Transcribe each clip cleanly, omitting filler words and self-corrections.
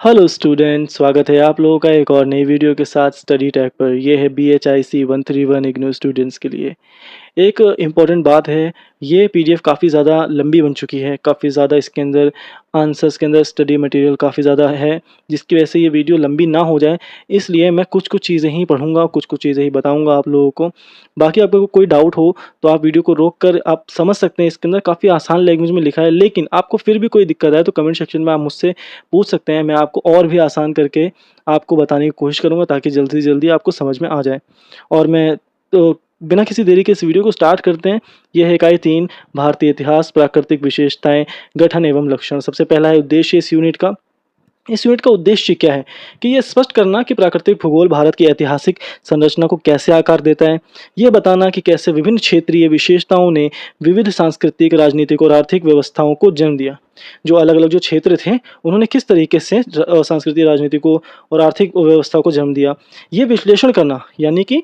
Hello student, स्वागत है आप लोगों का एक और नई वीडियो के साथ स्टडी टैग पर। यह है BHIC 131 इग्नू स्टूडेंट्स के लिए। एक इम्पॉर्टेंट बात है, ये पीडीएफ काफ़ी ज़्यादा लंबी बन चुकी है, काफ़ी ज़्यादा इसके अंदर आंसर्स के अंदर स्टडी मटेरियल काफ़ी ज़्यादा है, जिसकी वजह से ये वीडियो लंबी ना हो जाए। इसलिए मैं कुछ कुछ चीज़ें ही पढ़ूंगा, कुछ कुछ चीज़ें ही बताऊंगा आप लोगों को। बाकी आपको कोई डाउट हो तो आप वीडियो को रोक कर आप समझ सकते हैं। इसके अंदर काफ़ी आसान लैंग्वेज में लिखा है, लेकिन आपको फिर भी कोई दिक्कत है तो कमेंट सेक्शन में आप मुझसे पूछ सकते हैं। मैं आपको और भी आसान करके आपको बताने की कोशिश करूँगा ताकि जल्दी से जल्दी आपको समझ में आ जाए। और मैं तो बिना किसी देरी के इस वीडियो को स्टार्ट करते हैं। यह है इकाई 3, भारतीय इतिहास, प्राकृतिक विशेषताएं, गठन एवं लक्षण। सबसे पहला है उद्देश्य इस यूनिट का। इस यूनिट का उद्देश्य क्या है कि यह स्पष्ट करना कि प्राकृतिक भूगोल भारत की ऐतिहासिक संरचना को कैसे आकार देता है। यह बताना कि कैसे विभिन्न क्षेत्रीय विशेषताओं ने विविध सांस्कृतिक, राजनीतिक और आर्थिक व्यवस्थाओं को जन्म दिया। जो अलग अलग जो क्षेत्र थे उन्होंने किस तरीके से सांस्कृतिक, राजनीतिक और आर्थिक व्यवस्था को जन्म दिया। ये विश्लेषण करना, यानी कि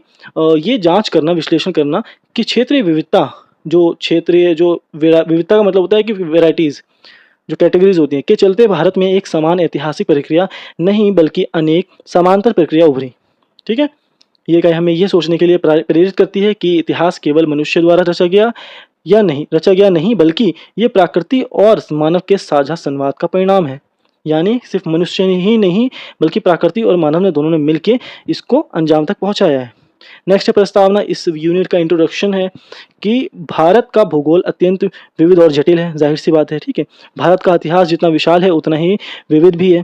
ये जांच करना, विश्लेषण करना कि क्षेत्रीय विविधता, जो विविधता का मतलब होता है कि वेराइटीज, जो कैटेगरीज होती हैं, के चलते भारत में एक समान ऐतिहासिक प्रक्रिया नहीं बल्कि अनेक समांतर प्रक्रिया उभरी। ठीक है, ये कहीं हमें ये सोचने के लिए प्रेरित करती है कि इतिहास केवल मनुष्य द्वारा रचा गया नहीं बल्कि ये प्रकृति और मानव के साझा संवाद का परिणाम है। यानी सिर्फ मनुष्य ही नहीं बल्कि प्रकृति और मानव ने दोनों ने मिलकर इसको अंजाम तक पहुंचाया है। नेक्स्ट प्रस्तावना इस यूनिट का इंट्रोडक्शन है कि भारत का भूगोल अत्यंत विविध और जटिल है। जाहिर सी बात है, ठीक है। भारत का इतिहास जितना विशाल है उतना ही विविध भी है।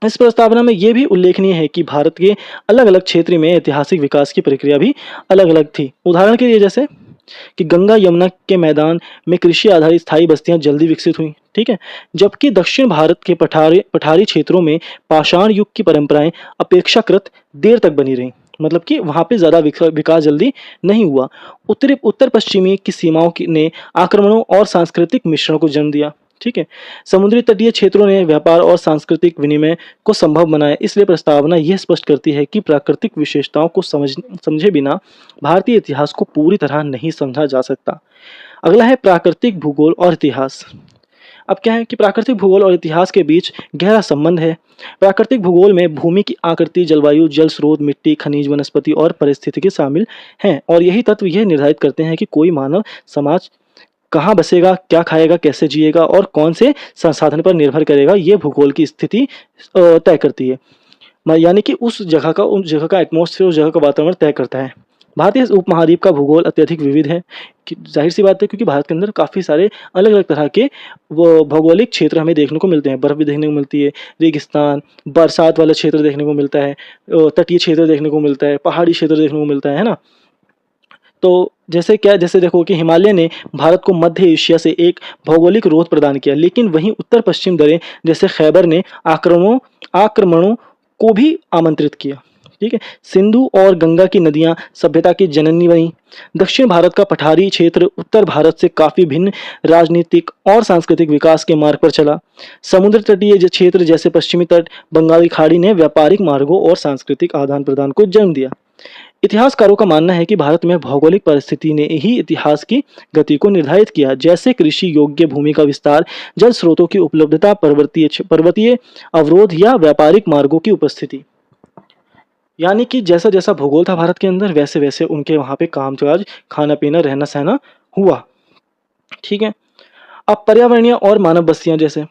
इस प्रस्तावना में यह भी उल्लेखनीय है कि भारत के अलग अलग क्षेत्र में ऐतिहासिक विकास की प्रक्रिया भी अलग अलग थी। उदाहरण के लिए जैसे कि गंगा यमुना के मैदान में कृषि आधारित स्थायी बस्तियां जल्दी विकसित हुई, ठीक है, जबकि दक्षिण भारत के पठारी क्षेत्रों में पाषाण युग की परंपराएं अपेक्षाकृत देर तक बनी रहीं। मतलब कि वहां पे ज्यादा विकास जल्दी नहीं हुआ। उत्तर पश्चिमी की सीमाओं ने आक्रमणों और सांस्कृतिक मिश्रण को जन्म दिया। ठीक है, समुद्री तटीय क्षेत्रों ने व्यापार और सांस्कृतिक विनिमय को संभव बनाया। इसलिए प्रस्तावना यह स्पष्ट करती है कि प्राकृतिक विशेषताओं को समझे बिना भारतीय इतिहास को पूरी तरह नहीं समझा जा सकता। अगला है प्राकृतिक भूगोल और इतिहास। अब क्या है कि प्राकृतिक भूगोल और इतिहास के बीच गहरा संबंध है। प्राकृतिक भूगोल में भूमि की आकृति, जलवायु, जल स्रोत, मिट्टी, खनिज, वनस्पति और पारिस्थितिकी शामिल हैं, और यही तत्व यह निर्धारित करते हैं कि कोई मानव समाज कहाँ बसेगा, क्या खाएगा, कैसे जिएगा और कौन से संसाधन पर निर्भर करेगा। ये भूगोल की स्थिति तय करती है। यानी कि उस जगह का एटमॉस्फेयर, उस जगह का वातावरण तय करता है। भारतीय उपमहाद्वीप का भूगोल अत्यधिक विविध है। जाहिर सी बात है, क्योंकि भारत के अंदर काफ़ी सारे अलग अलग तरह के वो भौगोलिक क्षेत्र हमें देखने को मिलते हैं। बर्फ भी देखने को मिलती है, रेगिस्तान, बरसात वाला क्षेत्र देखने को मिलता है, तटीय क्षेत्र देखने को मिलता है, पहाड़ी क्षेत्र देखने को मिलता है ना। तो जैसे देखो कि हिमालय ने भारत को मध्य एशिया से एक भौगोलिक रोध प्रदान किया, लेकिन वहीं उत्तर पश्चिम दरें जैसे खैबर ने आक्रमणों को भी आमंत्रित किया। ठीक है, सिंधु और गंगा की नदियां सभ्यता की जननी बनी। दक्षिण भारत का पठारी क्षेत्र उत्तर भारत से काफी भिन्न राजनीतिक और सांस्कृतिक विकास के मार्ग पर चला। समुद्र तटीय क्षेत्र जैसे पश्चिमी तट, बंगाल की खाड़ी ने व्यापारिक मार्गों और सांस्कृतिक आदान प्रदान को जन्म दिया। इतिहासकारों का मानना है कि भारत में भौगोलिक परिस्थिति ने ही इतिहास की गति को निर्धारित किया, जैसे कृषि योग्य भूमि का विस्तार, जल स्रोतों की उपलब्धता, पर्वतीय अवरोध या व्यापारिक मार्गों की उपस्थिति। यानी कि जैसा जैसा भूगोल था भारत के अंदर, वैसे वैसे उनके वहां पे कामकाज, खाना पीना, रहना सहना हुआ। ठीक है, अब पर्यावरणीय और मानव बस्तियां। जैसे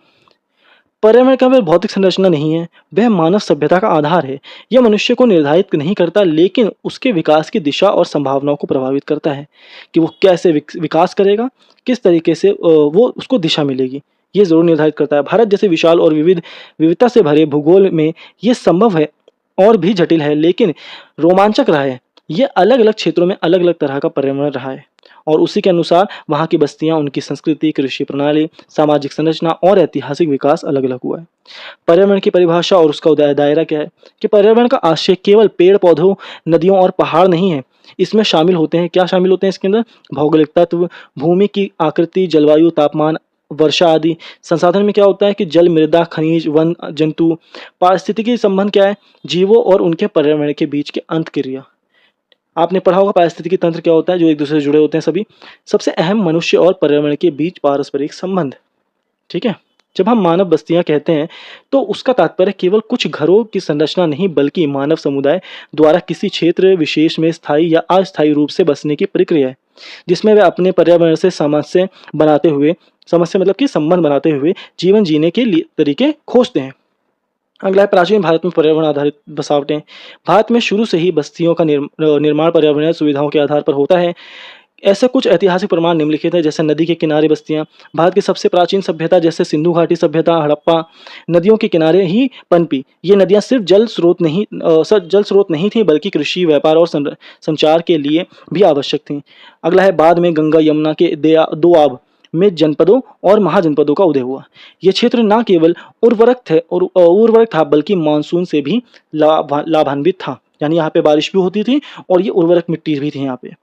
पर्यावरण केवल भौतिक संरचना नहीं है, वह मानव सभ्यता का आधार है। यह मनुष्य को निर्धारित नहीं करता, लेकिन उसके विकास की दिशा और संभावनाओं को प्रभावित करता है कि वो कैसे विकास करेगा, किस तरीके से वो उसको दिशा मिलेगी, ये जरूर निर्धारित करता है। भारत जैसे विशाल और विविधता से भरे भूगोल में ये संभव है और भी जटिल है, लेकिन रोमांचक रहा है। ये अलग अलग क्षेत्रों में अलग अलग तरह का पर्यावरण रहा है, और उसी के अनुसार वहाँ की बस्तियां, उनकी संस्कृति, कृषि प्रणाली, सामाजिक संरचना और ऐतिहासिक विकास अलग अलग हुआ है। पर्यावरण की परिभाषा और उसका दायरा क्या है कि पर्यावरण का आशय केवल पेड़ पौधों, नदियों और पहाड़ नहीं है। इसमें शामिल होते हैं, क्या शामिल होते हैं इसके अंदर? भौगोलिक तत्व, भूमि की आकृति, जलवायु, तापमान, वर्षा आदि। संसाधन में क्या होता है कि जल, मृदा, खनिज, वन, जंतु। पारिस्थितिकी संबंध क्या है? जीवों और उनके पर्यावरण के बीच के अंतःक्रिया। आपने पढ़ा होगा पारिस्थितिकी तंत्र क्या होता है, जो एक दूसरे से जुड़े होते हैं सभी। सबसे अहम, मनुष्य और पर्यावरण के बीच पारस्परिक संबंध। ठीक है, जब हम मानव बस्तियां कहते हैं तो उसका तात्पर्य केवल कुछ घरों की संरचना नहीं बल्कि मानव समुदाय द्वारा किसी क्षेत्र विशेष में स्थायी या अस्थायी रूप से बसने की प्रक्रिया है, जिसमें वे अपने पर्यावरण से समस्या मतलब कि संबंध बनाते हुए जीवन जीने के लिए तरीके खोजते हैं। अगला है प्राचीन भारत में पर्यावरण आधारित बसावटें। भारत में शुरू से ही बस्तियों का निर्माण पर्यावरणीय सुविधाओं के आधार पर होता है। ऐसे कुछ ऐतिहासिक प्रमाण निम्नलिखित हैं, जैसे नदी के किनारे बस्तियां। भारत की सबसे प्राचीन सभ्यता जैसे सिंधु घाटी सभ्यता, हड़प्पा नदियों के किनारे ही पनपी। ये नदियां सिर्फ जल स्रोत नहीं थी बल्कि कृषि, व्यापार और संचार के लिए भी आवश्यक थीं। अगला है बाद में गंगा यमुना के दोआब में जनपदों और महाजनपदों का उदय हुआ। ये क्षेत्र न केवल उर्वरक था बल्कि मानसून से भी लाभान्वित था, यानी यहाँ पे बारिश भी होती थी और ये उर्वरक मिट्टी भी थी। यहाँ पे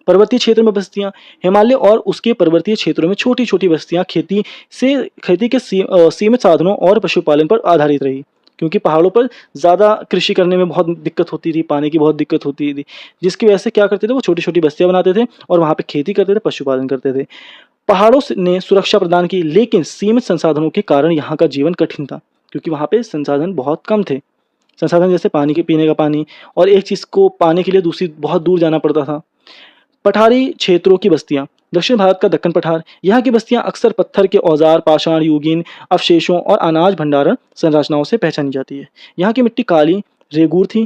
पर्वतीय क्षेत्र में बस्तियां। हिमालय और उसके पर्वतीय क्षेत्रों में छोटी छोटी बस्तियां खेती के सीमित साधनों और पशुपालन पर आधारित रही, क्योंकि पहाड़ों पर ज़्यादा कृषि करने में बहुत दिक्कत होती थी, पानी की बहुत दिक्कत होती थी, जिसकी वजह से क्या करते थे, वो छोटी छोटी बस्तियां बनाते थे और वहाँ पे खेती करते थे, पशुपालन करते थे। पहाड़ों ने सुरक्षा प्रदान की, लेकिन सीमित संसाधनों के कारण यहाँ का जीवन कठिन था, क्योंकि वहाँ पे संसाधन बहुत कम थे। संसाधन जैसे पीने का पानी, और एक चीज़ को पाने के लिए दूसरी बहुत दूर जाना पड़ता था। पठारी क्षेत्रों की बस्तियां। दक्षिण भारत का दक्कन पठार। यहाँ की बस्तियां अक्सर पत्थर के औजार, पाषाण युगीन अवशेषों और अनाज भंडारण संरचनाओं से पहचानी जाती है। यहाँ की मिट्टी काली रेगूर थी,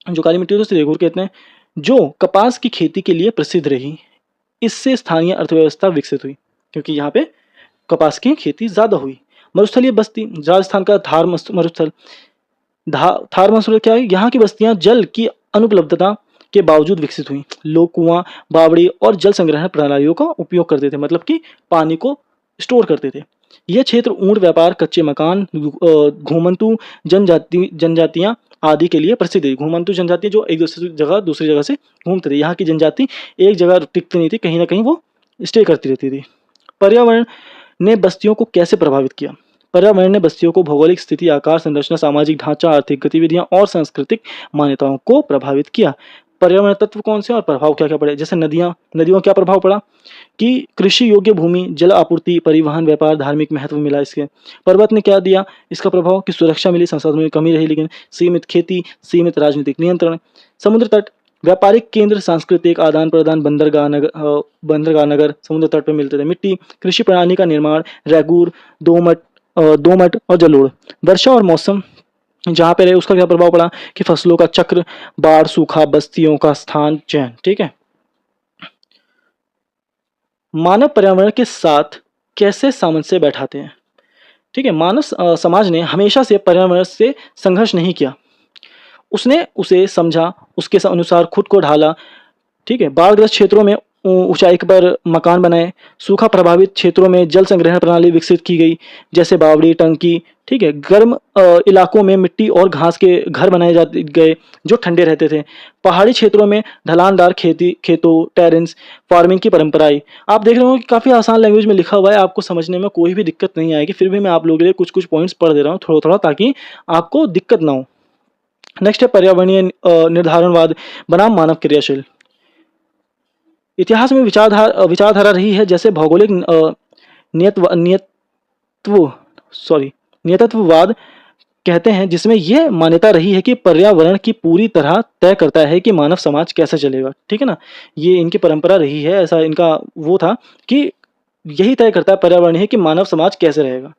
जो काली मिट्टी होती है उसे रेगूर कहते हैं, जो कपास की खेती के लिए प्रसिद्ध रही। इससे स्थानीय अर्थव्यवस्था विकसित हुई, क्योंकि यहाँ पे कपास की खेती ज्यादा हुई। मरुस्थलीय बस्ती। राजस्थान का मरुस्थल थार मरुस्थल क्या है, यहाँ की बस्तियां जल की अनुपलब्धता के बावजूद विकसित हुई। लोग कुआं, बावड़ी और जल संग्रहण प्रणालियों का उपयोग करते थे, मतलब कि पानी को स्टोर करते थे। यह क्षेत्र ऊंट व्यापार, कच्चे मकान, घुमंतु जनजातियां आदि के लिए प्रसिद्ध है। घुमंतु जनजाति जो एक दूसरी जगह से घूमते थे। यहाँ की जनजाति एक जगह टिकती नहीं थी, कहीं ना कहीं वो स्टे करती रहती थी। पर्यावरण ने बस्तियों को कैसे प्रभावित किया? पर्यावरण ने बस्तियों को भौगोलिक स्थिति, आकार, संरचना, सामाजिक ढांचा, आर्थिक गतिविधियां और सांस्कृतिक मान्यताओं को प्रभावित किया। पर्यावरण तत्व कौन से और प्रभाव क्या क्या पड़े? जैसे नदियों क्या प्रभाव पड़ा कि कृषि योग्य भूमि, जल आपूर्ति, परिवहन, व्यापार, धार्मिक महत्व मिला इसके। पर्वत ने क्या दिया इसका प्रभाव कि सुरक्षा मिली, संसाधनों की कमी रही, लेकिन सीमित खेती, सीमित राजनीतिक नियंत्रण। समुद्र तट, व्यापारिक केंद्र, सांस्कृतिक आदान प्रदान, बंदरगाह नगर समुद्र तट पर मिलते थे। मिट्टी, कृषि प्रणाली का निर्माण, रैगूर, दोमट और जलोढ़। वर्षा और मौसम जहाँ पे रहे उसका क्या प्रभाव पड़ा कि फसलों का चक्र, बाढ़, सूखा, बस्तियों का स्थान चयन। ठीक है। मानव पर्यावरण के साथ कैसे सामंजस्य बैठाते हैं? ठीक है। मानव समाज ने हमेशा से पर्यावरण से संघर्ष नहीं किया, उसने उसे समझा, उसके अनुसार खुद को ढाला। ठीक है। बाढ़ग्रस्त क्षेत्रों में ऊंचाई पर मकान बनाए, सूखा प्रभावित क्षेत्रों में जल संग्रहण प्रणाली विकसित की गई, जैसे बावड़ी, टंकी। ठीक है। गर्म इलाकों में मिट्टी और घास के घर बनाए गए जो ठंडे रहते थे। पहाड़ी क्षेत्रों में ढलानदार खेतों, टेरेस फार्मिंग की परंपराएं। आप देख रहे हो कि काफ़ी आसान लैंग्वेज में लिखा हुआ है, आपको समझने में कोई भी दिक्कत नहीं आएगी। फिर भी मैं आप लोगों के लिए कुछ कुछ पॉइंट्स पढ़ दे रहा हूँ थोड़ा थोड़ा, ताकि आपको दिक्कत ना हो। नेक्स्ट है पर्यावरणीय निर्धारणवाद बनाम मानव क्रियाशील। इतिहास में विचारधारा रही है, जैसे भौगोलिक नियतत्ववाद कहते हैं, जिसमें यह मान्यता रही है कि पर्यावरण की पूरी तरह तय करता है कि मानव समाज कैसे चलेगा। ठीक है ना, ये इनकी परंपरा रही है, ऐसा इनका वो था कि यही तय करता है पर्यावरण है कि मानव समाज कैसे रहेगा।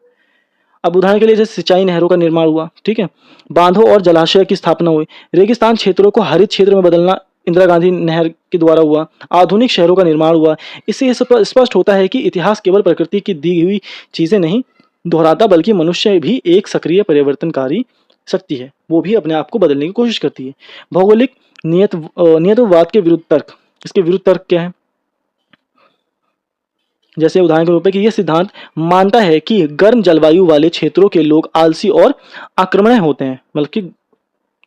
अब उदाहरण के लिए जैसे सिंचाई नहरों का निर्माण हुआ। ठीक है। बांधों और जलाशय की स्थापना हुई। रेगिस्तान क्षेत्रों को हरित क्षेत्र में बदलना इंदिरा गांधी नहर के द्वारा हुआ। आधुनिक शहरों का निर्माण हुआ। इससे यह स्पष्ट होता है कि इतिहास केवल प्रकृति की दी हुई चीजें नहीं दोहराता, बल्कि मनुष्य भी एक सक्रिय परिवर्तनकारी शक्ति है, वो भी अपने आप को बदलने की कोशिश करती है। भौगोलिक नियतवाद के विरुद्ध तर्क। इसके विरुद्ध तर्क क्या है? जैसे उदाहरण के रूप में कि यह सिद्धांत मानता है कि गर्म जलवायु वाले क्षेत्रों के लोग आलसी और आक्रमण होते हैं, मतलब कि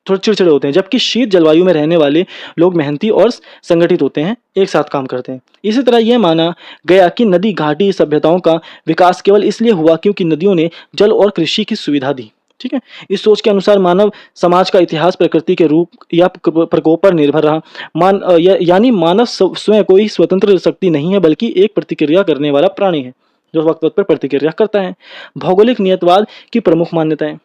थोड़े चिड़चिड़े होते हैं, जबकि शीत जलवायु में रहने वाले लोग मेहनती और संगठित होते हैं, एक साथ काम करते हैं। इसी तरह यह माना गया कि नदी घाटी सभ्यताओं का विकास केवल इसलिए हुआ क्योंकि नदियों ने जल और कृषि की सुविधा दी। ठीक है। इस सोच के अनुसार मानव समाज का इतिहास प्रकृति के रूप या प्रकोप पर निर्भर रहा। यानी मानव स्वयं कोई स्वतंत्र शक्ति नहीं है, बल्कि एक प्रतिक्रिया करने वाला प्राणी है। जो वक्त वक्त पर प्रतिक्रिया करता है। भौगोलिक नियतवाद की प्रमुख मान्यताएं,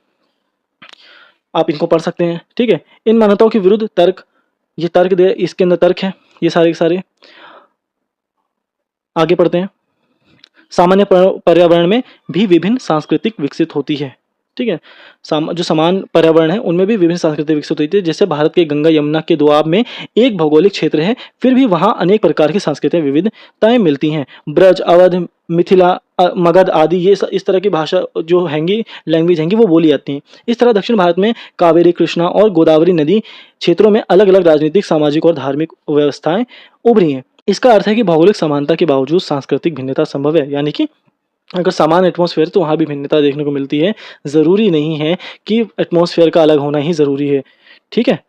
आप इनको पढ़ सकते हैं। ठीक है, इन मान्यताओं के विरुद्ध तर्क, ये तर्क दे, इसके अंदर तर्क है, ये सारे के सारे। आगे पढ़ते हैं। सामान्य पर्यावरण में भी विभिन्न सांस्कृतिक विकसित होती है। ठीक है, जो समान पर्यावरण है उनमें भी विभिन्न संस्कृति विकसित हुई थी। जैसे भारत के गंगा यमुना के दोआब में एक भौगोलिक क्षेत्र है, फिर भी वहाँ अनेक प्रकार की सांस्कृतिक विविधताएं मिलती हैं। ब्रज, अवध, मिथिला, मगध आदि, ये इस तरह की भाषा जो हैंगी, लैंग्वेज हैंगी, वो बोली जाती हैं। इस तरह दक्षिण भारत में कावेरी, कृष्णा और गोदावरी नदी क्षेत्रों में अलग अलग राजनीतिक, सामाजिक और धार्मिक व्यवस्थाएं उभरी हैं। इसका अर्थ है कि भौगोलिक समानता के बावजूद सांस्कृतिक भिन्नता संभव है, यानी कि अगर समान एटमॉस्फेयर तो वहाँ भी भिन्नता देखने को मिलती है। ज़रूरी नहीं है कि एटमॉस्फेयर का अलग होना ही ज़रूरी है। ठीक है,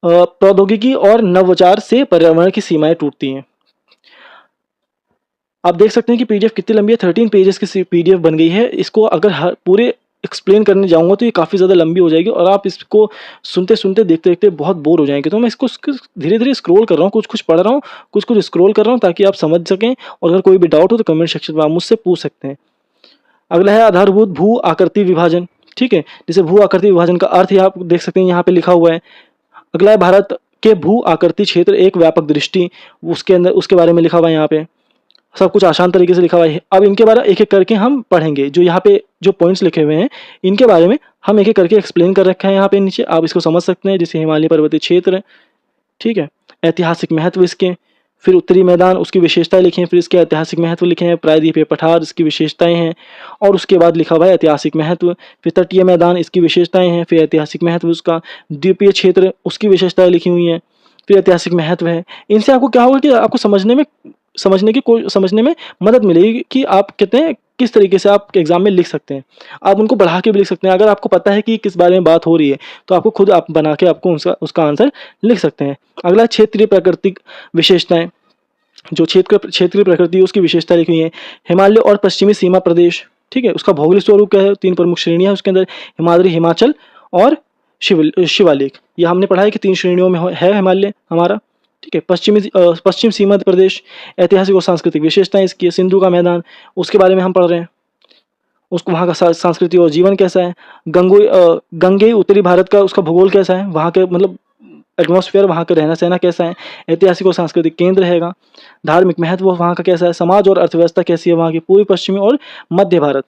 प्रौद्योगिकी और नवाचार से पर्यावरण की सीमाएं टूटती हैं। आप देख सकते हैं कि पीडीएफ कितनी लंबी है, 13 पेजेस की पीडीएफ बन गई है। इसको अगर हर पूरे एक्सप्लेन करने जाऊंगा तो ये काफ़ी ज़्यादा लंबी हो जाएगी और आप इसको सुनते सुनते देखते देखते बहुत बोर हो जाएंगे। तो मैं इसको धीरे धीरे स्क्रॉल कर रहा हूँ, कुछ कुछ पढ़ रहा हूँ, कुछ कुछ स्क्रॉल कर रहा हूँ, ताकि आप समझ सकें। और अगर कोई भी डाउट हो तो कमेंट सेक्शन में आप मुझसे पूछ सकते हैं। अगला है आधारभूत भू आकृति विभाजन। ठीक है, जैसे भू आकृति विभाजन का अर्थ आप देख सकते हैं यहाँ पे लिखा हुआ है। अगला है भारत के भू आकृति क्षेत्र एक व्यापक दृष्टि, उसके अंदर उसके बारे में लिखा हुआ है। यहाँ पे सब कुछ आसान तरीके से लिखा हुआ है। अब इनके बारे में एक एक करके हम पढ़ेंगे। जो यहाँ पे जो पॉइंट्स लिखे हुए हैं इनके बारे में हम एक एक करके एक्सप्लेन कर रखा है यहाँ पे नीचे, आप इसको समझ सकते हैं। जैसे हिमालय पर्वतीय क्षेत्र, ठीक है, ऐतिहासिक महत्व इसके, फिर उत्तरी मैदान उसकी विशेषताएं लिखी हैं, फिर इसके ऐतिहासिक महत्व लिखे हैं, प्रायद्वीपीय पठार इसकी विशेषताएं हैं, और उसके बाद लिखा हुआ है ऐतिहासिक महत्व, फिर तटीय मैदान इसकी विशेषताएं हैं, फिर ऐतिहासिक महत्व उसका, द्वीपीय क्षेत्र उसकी विशेषताएं लिखी हुई हैं, फिर ऐतिहासिक महत्व है। इनसे आपको क्या होगा कि आपको समझने में मदद मिलेगी कि आप कितने किस तरीके से आप एग्जाम में लिख सकते हैं। आप उनको बढ़ा के भी लिख सकते हैं। अगर आपको पता है कि किस बारे में बात हो रही है तो आपको खुद आप बना के आपको उसका आंसर लिख सकते हैं। अगला क्षेत्रीय प्राकृतिक विशेषताएं, जो क्षेत्रीय प्रकृति उसकी विशेषता लिखी हुई है। हिमालय और पश्चिमी सीमा प्रदेश, ठीक है, उसका भौगोलिक स्वरूप क्या है, 3 प्रमुख श्रेणियां है उसके अंदर, हिमाद्री, हिमाचल और शिवालिक। ये हमने पढ़ा है कि 3 श्रेणियों में है हिमालय हमारा। ठीक है, पश्चिम सीमा प्रदेश, ऐतिहासिक और सांस्कृतिक विशेषताएं इसकी, सिंधु का मैदान उसके बारे में हम पढ़ रहे हैं, उसको वहाँ का संस्कृति और जीवन कैसा है। गंगे उत्तरी भारत का उसका भूगोल कैसा है, वहाँ के मतलब एटमॉस्फेयर, वहाँ का रहना सहना कैसा है। ऐतिहासिक और सांस्कृतिक केंद्र हैगा। धार्मिक महत्व वहाँ का कैसा है। समाज और अर्थव्यवस्था कैसी है वहाँ की, पूर्वी, पश्चिमी और मध्य भारत।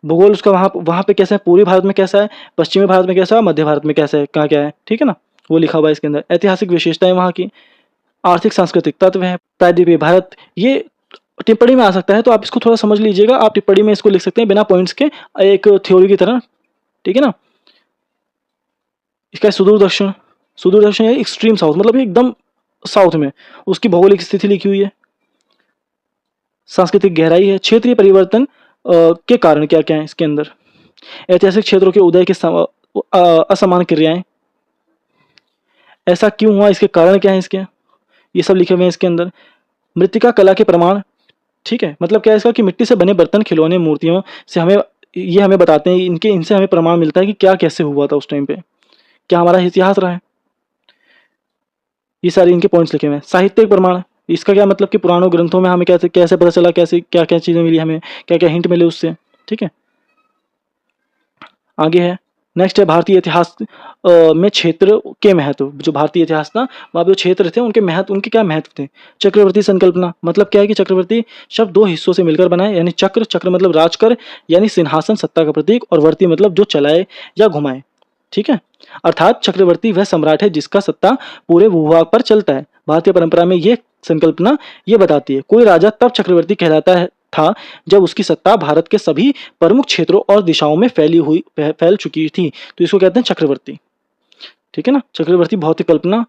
भूगोल उसका वहाँ पे कैसा है, पूर्वी भारत में कैसा है, पश्चिमी भारत में कैसा है, मध्य भारत में कैसा है, कहाँ क्या है। ठीक है ना, वो लिखा हुआ है इसके अंदर। ऐतिहासिक विशेषताएं वहाँ की, आर्थिक सांस्कृतिक तत्व है, प्रायद्वीपीय भारत। ये टिप्पणी में आ सकता है तो आप इसको थोड़ा समझ लीजिएगा। आप टिप्पणी में इसको लिख सकते हैं बिना पॉइंट्स के, एक थ्योरी की तरह। ठीक है ना। इसका सुदूर दक्षिण है, एक्सट्रीम साउथ, मतलब एकदम साउथ में उसकी भौगोलिक स्थिति लिखी हुई है। सांस्कृतिक गहराई है। क्षेत्रीय परिवर्तन के कारण क्या क्या है इसके अंदर। ऐतिहासिक क्षेत्रों के उदय के असमान क्रियाएं, ऐसा क्यों हुआ, इसके कारण क्या है इसके, ये सब लिखे हुए हैं इसके अंदर। मृत्तिका कला के प्रमाण, ठीक है, मतलब क्या है इसका कि मिट्टी से बने बर्तन, खिलौने, मूर्तियों से हमें बताते हैं, इनसे हमें प्रमाण मिलता है कि क्या कैसे हुआ था उस टाइम पे, क्या हमारा इतिहास रहा है। ये सारे इनके पॉइंट्स लिखे हुए हैं। साहित्यिक प्रमाण, इसका क्या मतलब कि पुरानों ग्रंथों में हमें कैसे पता चला, कैसे क्या क्या चीज़ें मिली, हमें क्या क्या हिंट मिले उससे। ठीक है, आगे है नेक्स्ट है भारतीय इतिहास में क्षेत्र के महत्व। जो भारतीय इतिहास था वहाँ पे जो क्षेत्र थे उनके महत्व, उनके क्या महत्व थे। चक्रवर्ती संकल्पना, मतलब क्या है कि चक्रवर्ती शब्द 2 हिस्सों से मिलकर बना है, यानी चक्र मतलब राजकर यानी सिंहासन, सत्ता का प्रतीक, और वर्ती मतलब जो चलाए या घुमाए। ठीक है, अर्थात चक्रवर्ती वह सम्राट है जिसका सत्ता पूरे भूभाग पर चलता है। भारतीय परंपरा में ये संकल्पना ये बताती है कोई राजा तब चक्रवर्ती कहलाता है था जब उसकी सत्ता भारत के सभी प्रमुख क्षेत्रों और दिशाओं में फैल चुकी थी, तो इसको कहते हैं चक्रवर्ती। ठीक है ना, चक्रवर्ती भौतिक कल्पना।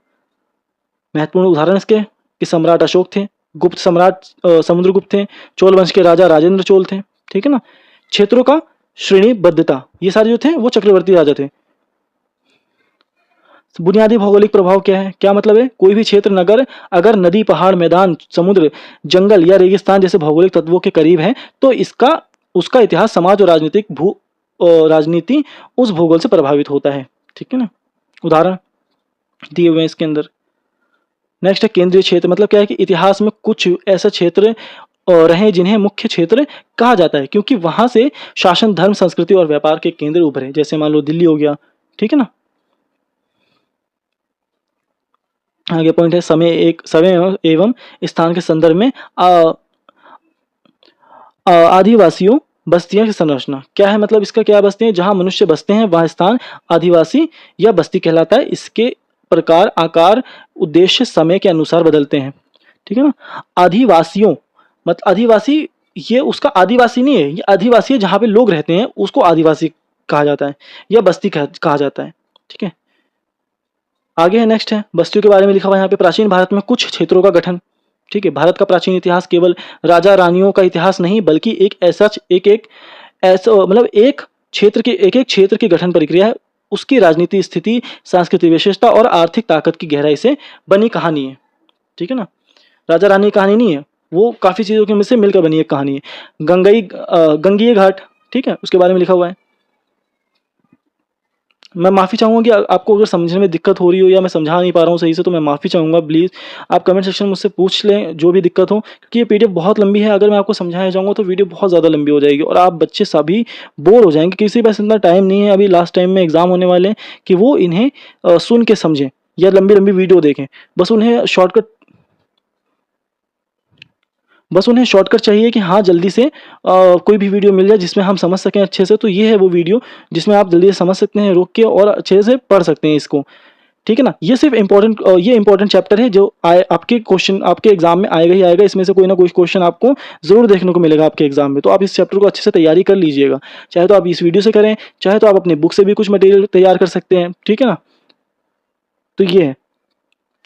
महत्वपूर्ण उदाहरण इसके कि सम्राट अशोक थे, गुप्त सम्राट समुद्रगुप्त थे, चोल वंश के राजा राजेंद्र चोल थे। ठीक है ना, क्षेत्रों का श्रेणीबद्धता, ये सारे जो थे वो चक्रवर्ती राजा थे। बुनियादी भौगोलिक प्रभाव क्या है, क्या मतलब है, कोई भी क्षेत्र नगर अगर नदी, पहाड़, मैदान, समुद्र, जंगल या रेगिस्तान जैसे भौगोलिक तत्वों के करीब है तो उसका इतिहास, समाज और राजनीति उस भूगोल से प्रभावित होता है। ठीक है ना, उदाहरण दिए हुए हैं इसके अंदर। नेक्स्ट है केंद्रीय क्षेत्र, मतलब क्या है कि इतिहास में कुछ ऐसा क्षेत्र रहे जिन्हें मुख्य क्षेत्र कहा जाता है, क्योंकि वहाँ से शासन, धर्म, संस्कृति और व्यापार के केंद्र उभरे। जैसे मान लो दिल्ली हो गया, ठीक है ना। आगे पॉइंट है समय एवं स्थान के संदर्भ में आदिवासियों बस्तियों की संरचना क्या है, मतलब इसका क्या बस्तियां, जहां मनुष्य बसते हैं वह स्थान आदिवासी या बस्ती कहलाता है। इसके प्रकार, आकार, उद्देश्य समय के अनुसार बदलते हैं, ठीक है ना। आदिवासियों मतलब आदिवासी, ये उसका आदिवासी नहीं है, ये आदिवासी है जहां पे लोग रहते हैं उसको आदिवासी कहा जाता है या बस्ती कहा जाता है, ठीक है। आगे है, नेक्स्ट है बस्तियों के बारे में लिखा हुआ है यहाँ पे। प्राचीन भारत में कुछ क्षेत्रों का गठन, ठीक है। भारत का प्राचीन इतिहास केवल राजा रानियों का इतिहास नहीं, बल्कि एक क्षेत्र के एक एक क्षेत्र की गठन प्रक्रिया है। उसकी राजनीति स्थिति, सांस्कृतिक विशेषता और आर्थिक ताकत की गहराई से बनी कहानी है, ठीक है ना। राजा रानी की कहानी नहीं है, वो काफी चीजों के में से मिलकर बनी एक कहानी है। गंगेय घाट, ठीक है, उसके बारे में लिखा हुआ है। मैं माफ़ी चाहूँगा कि आपको अगर समझने में दिक्कत हो रही हो या मैं समझा नहीं पा रहा हूँ सही से, तो मैं माफ़ी चाहूँगा। प्लीज़ आप कमेंट सेक्शन में मुझसे पूछ लें जो भी दिक्कत हो, क्योंकि ये पीडीएफ बहुत लंबी है। अगर मैं आपको समझाया जाऊँगा तो वीडियो बहुत ज़्यादा लंबी हो जाएगी और आप बच्चे सभी बोर हो जाएंगे। किसी के पास इतना टाइम नहीं है, अभी लास्ट टाइम में एग्ज़ाम होने वाले हैं, कि वो इन्हें सुन के समझें या लंबी लंबी वीडियो देखें। बस उन्हें शॉर्टकट चाहिए कि हाँ जल्दी से कोई भी वीडियो मिल जाए जिसमें हम समझ सकें अच्छे से। तो ये है वो वीडियो जिसमें आप जल्दी से समझ सकते हैं रुक के और अच्छे से पढ़ सकते हैं इसको, ठीक है ना। ये सिर्फ इम्पोर्टेंट चैप्टर है जो आपके क्वेश्चन आपके एग्जाम में आएगा ही आएगा। इसमें से कोई ना कोई क्वेश्चन आपको जरूर देखने को मिलेगा आपके एग्जाम में। तो आप इस चैप्टर को अच्छे से तैयारी कर लीजिएगा, चाहे तो आप इस वीडियो से करें, चाहे तो आप अपनी बुक से भी कुछ मटेरियल तैयार कर सकते हैं, ठीक है ना। तो ये है,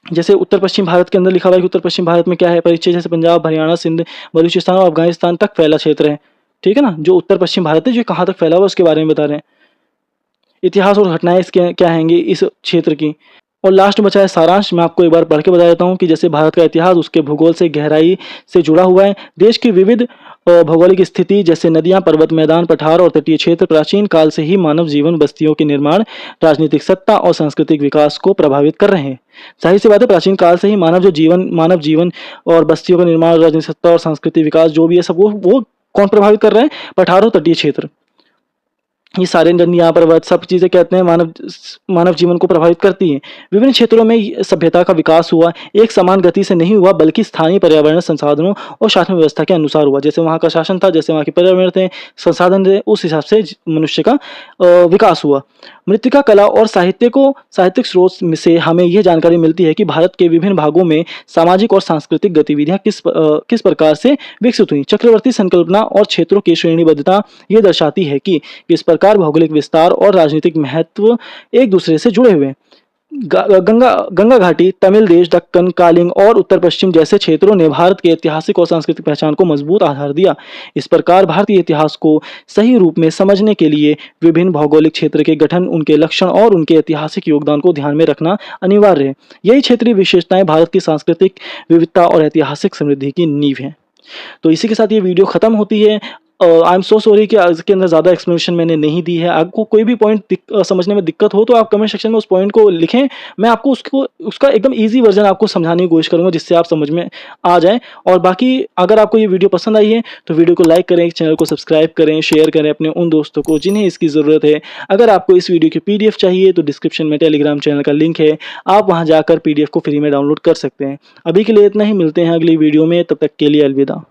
जैसे उत्तर पश्चिम भारत के अंदर लिखा हुआ है कि उत्तर पश्चिम भारत में क्या है परिचय, जैसे पंजाब, हरियाणा, सिंध, बलूचिस्तान और अफगानिस्तान तक फैला क्षेत्र है, ठीक है ना। जो उत्तर पश्चिम भारत है जो कहाँ तक फैला हुआ है उसके बारे में बता रहे हैं। इतिहास और घटनाएं इसके क्या हैंगी इस क्षेत्र की। और लास्ट बचा है सारांश। मैं आपको एक बार पढ़ के बता देता हूँ कि जैसे भारत का इतिहास उसके भूगोल से गहराई से जुड़ा हुआ है। देश की विविध भौगोलिक स्थिति जैसे नदियां, पर्वत, मैदान, पठार और तटीय क्षेत्र प्राचीन काल से ही मानव जीवन, बस्तियों के निर्माण, राजनीतिक सत्ता और सांस्कृतिक विकास को प्रभावित कर रहे हैं। जाहिर सी बात है, प्राचीन काल से ही मानव जीवन और बस्तियों का निर्माण, राजनीतिक सत्ता और सांस्कृतिक विकास जो भी है सब वो कौन प्रभावित कर रहे हैं? पठार और तटीय क्षेत्र। ये सारे नदियां, पर्वत, सब चीजें कहते हैं मानव जीवन को प्रभावित करती हैं। विभिन्न क्षेत्रों में सभ्यता का विकास हुआ, एक समान गति से नहीं हुआ, बल्कि स्थानीय पर्यावरण, संसाधनों और शासन व्यवस्था के अनुसार हुआ। जैसे वहाँ का शासन था, जैसे वहाँ के पर्यावरण थे, संसाधन थे, उस हिसाब से मनुष्य का विकास हुआ। मृत्तिका कला और साहित्यिक स्रोत से हमें यह जानकारी मिलती है कि भारत के विभिन्न भागों में सामाजिक और सांस्कृतिक गतिविधियां किस प्रकार से विकसित हुई। चक्रवर्ती संकल्पना और क्षेत्रों की श्रेणीबद्धता ये दर्शाती है कि किस प्रकार भौगोलिक विस्तार और राजनीतिक महत्व एक दूसरे से जुड़े हुए हैं। गंगा घाटी, तमिल देश, दक्कन, कालिंग और उत्तर पश्चिम जैसे क्षेत्रों ने भारत के ऐतिहासिक और सांस्कृतिक पहचान को मजबूत आधार दिया। इस प्रकार भारतीय इतिहास को सही रूप में समझने के लिए विभिन्न भौगोलिक क्षेत्र के गठन, उनके लक्षण और उनके ऐतिहासिक योगदान को ध्यान में रखना अनिवार्य है। यही क्षेत्रीय विशेषताएं भारत की सांस्कृतिक विविधता और ऐतिहासिक समृद्धि की नींव है। तो इसी के साथ ये वीडियो खत्म होती है। आई एम सो सॉरी कि इसके अंदर ज़्यादा एक्सप्लेनेशन मैंने नहीं दी है। आपको कोई भी पॉइंट समझने में दिक्कत हो तो आप कमेंट सेक्शन में उस पॉइंट को लिखें। मैं आपको उसका एकदम इजी वर्जन आपको समझाने की कोशिश करूंगा जिससे आप समझ में आ जाए। और बाकी अगर आपको ये वीडियो पसंद आई है तो वीडियो को लाइक करें, चैनल को सब्सक्राइब करें, शेयर करें अपने उन दोस्तों को जिन्हें इसकी ज़रूरत है। अगर आपको इस वीडियो की PDF चाहिए तो डिस्क्रिप्शन में टेलीग्राम चैनल का लिंक है, आप वहाँ जाकर PDF को फ्री में डाउनलोड कर सकते हैं। अभी के लिए इतना ही, मिलते हैं अगली वीडियो में, तब तक के लिए अलविदा।